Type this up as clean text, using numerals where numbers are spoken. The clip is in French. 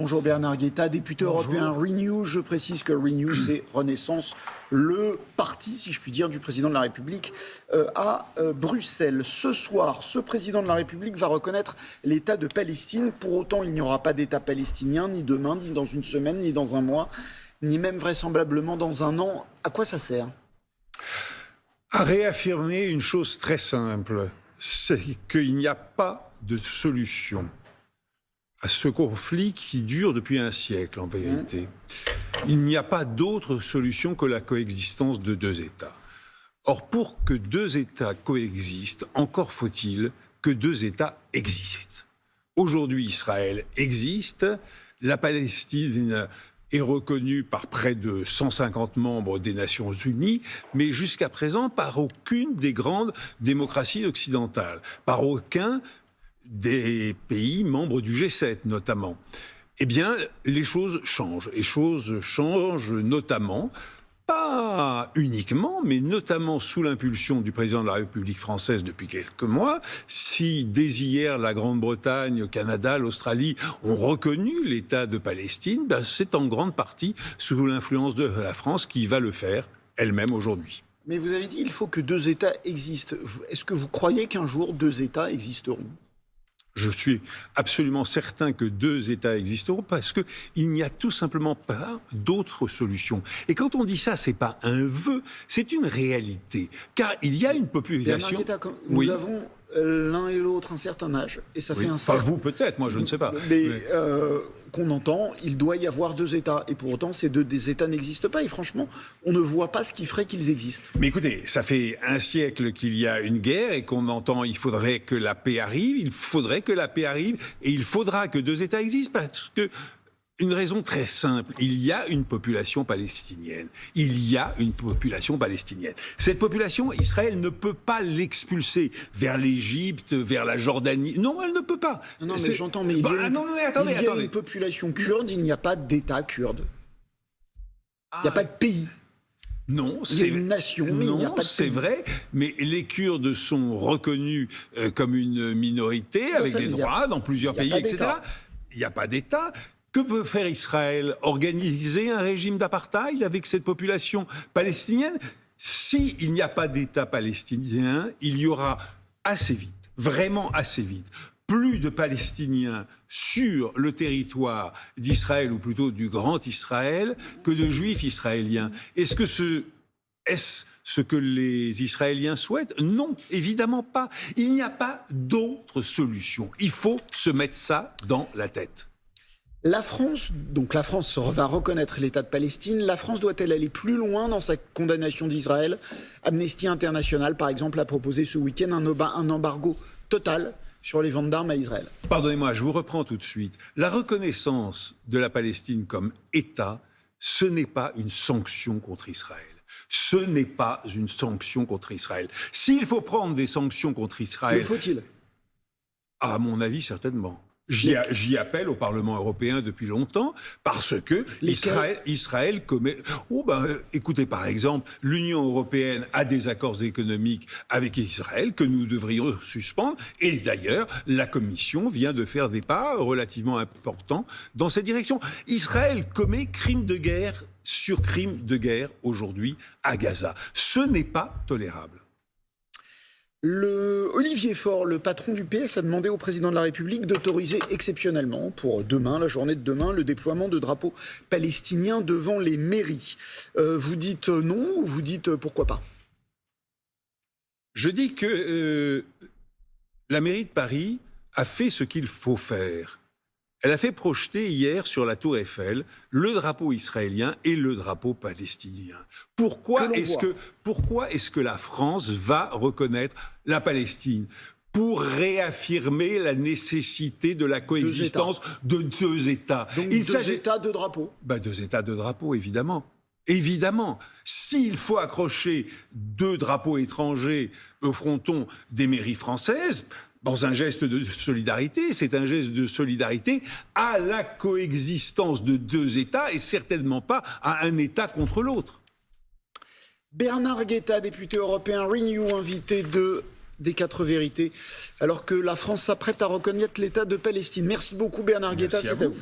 Bonjour Bernard Guetta, député européen Renew. Je précise que Renew, c'est Renaissance, le parti, si je puis dire, du président de la République à Bruxelles. Ce soir, ce président de la République va reconnaître l'État de Palestine. Pour autant, il n'y aura pas d'État palestinien, ni demain, ni dans une semaine, ni dans un mois, ni même vraisemblablement dans un an. À quoi ça sert ? À réaffirmer une chose très simple, c'est qu'il n'y a pas de solution à ce conflit qui dure depuis un siècle, en vérité. Il n'y a pas d'autre solution que la coexistence de deux États. Or, pour que deux États coexistent, encore faut-il que deux États existent. Aujourd'hui, Israël existe, la Palestine est reconnue par près de 150 membres des Nations Unies, mais jusqu'à présent par aucune des grandes démocraties occidentales, par aucun des pays membres du G7 notamment. Eh bien, les choses changent. Et choses changent notamment, pas uniquement, mais notamment sous l'impulsion du président de la République française depuis quelques mois. Si dès hier, la Grande-Bretagne, le Canada, l'Australie ont reconnu l'État de Palestine, ben c'est en grande partie sous l'influence de la France qui va le faire elle-même aujourd'hui. Mais vous avez dit qu'il faut que deux États existent. Est-ce que vous croyez qu'un jour deux États existeront ? Je suis absolument certain que deux États existeront parce qu'il n'y a tout simplement pas d'autre solution. Et quand on dit ça, c'est pas un vœu, c'est une réalité. Car il y a une population... Bernard Guetta, nous avons l'un et l'autre un certain âge. Et ça fait un certain... Pas vous peut-être, moi je ne sais pas. Mais qu'on entend, il doit y avoir deux États. Et pour autant, ces deux États n'existent pas. Et franchement, on ne voit pas ce qui ferait qu'ils existent. Mais écoutez, ça fait un siècle qu'il y a une guerre et qu'on entend il faudrait que la paix arrive, il faudrait que la paix arrive et il faudra que deux États existent parce que une raison très simple, il y a une population palestinienne. Il y a une population palestinienne. Cette population, Israël ne peut pas l'expulser vers l'Égypte, vers la Jordanie. Non, elle ne peut pas. Non, mais j'entends, mais il y a une population kurde, il n'y a pas d'État kurde. Il n'y a pas de pays. Non, il y a une nation, mais il n'y a pas de pays. C'est vrai, mais les Kurdes sont reconnus comme une minorité, avec des droits dans plusieurs pays, etc. Il n'y a pas d'État. Que veut faire Israël ? Organiser un régime d'apartheid avec cette population palestinienne ? S'il n'y a pas d'État palestinien, il y aura assez vite, vraiment assez vite, plus de Palestiniens sur le territoire d'Israël, ou plutôt du Grand Israël, que de Juifs israéliens. Est-ce ce que les Israéliens souhaitent ? Non, évidemment pas. Il n'y a pas d'autre solution. Il faut se mettre ça dans la tête. La France va reconnaître l'État de Palestine. La France doit-elle aller plus loin dans sa condamnation d'Israël ? Amnesty International, par exemple, a proposé ce week-end un embargo total sur les ventes d'armes à Israël. Pardonnez-moi, je vous reprends tout de suite. La reconnaissance de la Palestine comme État, ce n'est pas une sanction contre Israël. Ce n'est pas une sanction contre Israël. S'il faut prendre des sanctions contre Israël... Mais faut-il ? À mon avis, certainement. J'y appelle au Parlement européen depuis longtemps parce que Israël commet... écoutez, par exemple, l'Union européenne a des accords économiques avec Israël que nous devrions suspendre. Et d'ailleurs, la Commission vient de faire des pas relativement importants dans cette direction. Israël commet crime de guerre sur crime de guerre aujourd'hui à Gaza. Ce n'est pas tolérable. Olivier Faure, le patron du PS, a demandé au président de la République d'autoriser exceptionnellement, pour demain, la journée de demain, le déploiement de drapeaux palestiniens devant les mairies. Vous dites non ou vous dites pourquoi pas ? Je dis que la mairie de Paris a fait ce qu'il faut faire. Elle a fait projeter hier sur la tour Eiffel le drapeau israélien et le drapeau palestinien. Pourquoi est-ce que la France va reconnaître la Palestine ? Pour réaffirmer la nécessité de la coexistence de deux États. Donc deux États, deux drapeaux. Deux États, deux drapeaux, évidemment. Évidemment, s'il faut accrocher deux drapeaux étrangers au fronton des mairies françaises... dans un geste de solidarité, c'est un geste de solidarité à la coexistence de deux États et certainement pas à un État contre l'autre. Bernard Guetta, député européen Renew, invité des 4 vérités, alors que la France s'apprête à reconnaître l'État de Palestine. Merci beaucoup Bernard Guetta, c'est à vous.